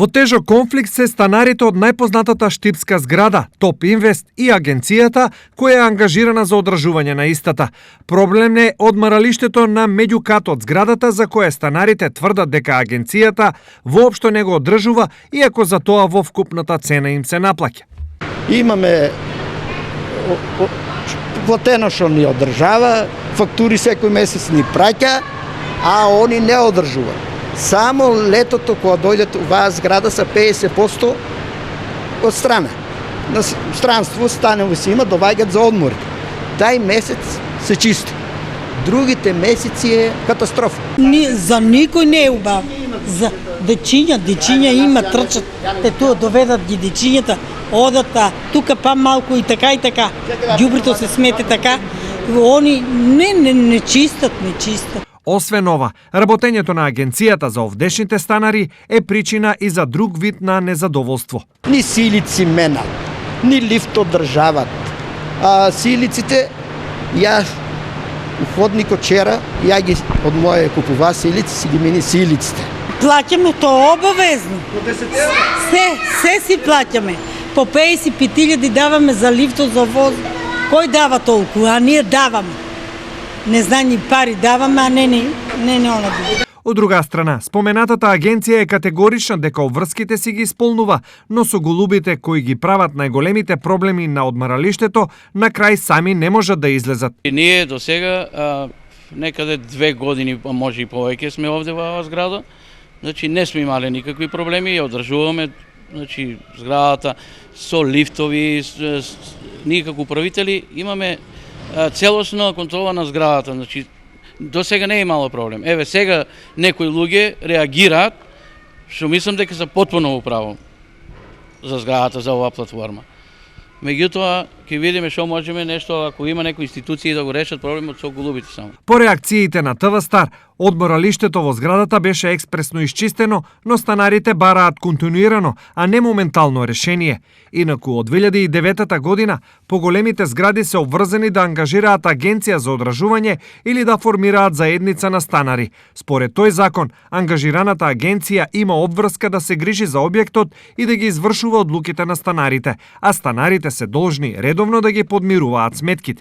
Во тежок конфликт се станарите од најпознатата штипска зграда, Топ Инвест и агенцијата која е ангажирана за одржување на истата. Проблем е одмаралиштето на меѓукатот зградата за кое станарите тврдат дека агенцијата воопшто не го одржува, иако за тоа во вкупната цена им се наплаќа. Имаме платено што ни одржава, фактури секој месец ни праќа, а они не одржуваат. Само летото кога дојдат оваа зграда са 50% од страна. На странство станови се има, доваѓаат за одмори. Тај месец се чисти. Другите месеци е катастрофа. За никој не е убав. За дечиња има трчат. Те тоа доведат ги дечињата, одат тука па малку и така. Ѓубрито се смете така. Они не чистат. Освен ова, работењето на агенцијата за овдешните станари е причина и за друг вид на незадоволство. Ни силици менат, ни лифт одржават. Силиците, ја у ходникот вчера, ја ги од моја купува силици, си ги мени силиците. Плаќаме тоа обавезно. Се си плаќаме. По 55.000 даваме за лифтот за воз. Кој дава толку? А ние даваме. Незнани пари даваме, а не она. Од друга страна, споменатата агенција е категорична дека обврските си ги исполнува, но со голубите кои ги прават најголемите проблеми на одмаралиштето, на крај сами не можат да излезат. Ние до сега некаде 2 години, може и повеќе сме овде во оваа зграда. Значи не сме имале никакви проблеми, ја одржуваме, значи зградата со лифтови, никако управители, имаме целосна контрола на зградата, значи до сега не е имало проблем. Еве сега некои луѓе реагираат, што мислам дека се потпуно управо за зградата, за оваа платформа. Меѓутоа, ќе видиме што можеме нешто, ако има некои институции да го решат проблемот со голубите само. По реакциите на ТВ Стар, одморалиштето во зградата беше експресно исчистено, но станарите бараат континуирано, а не моментално решение. Инаку од 2009 година, поголемите згради се обврзани да ангажираат агенција за одржување или да формираат заедница на станари. Според тој закон, ангажираната агенција има обврска да се грижи за објектот и да ги извршува одлуките на станарите, а станарите се должни редовно да ги подмируваат сметките.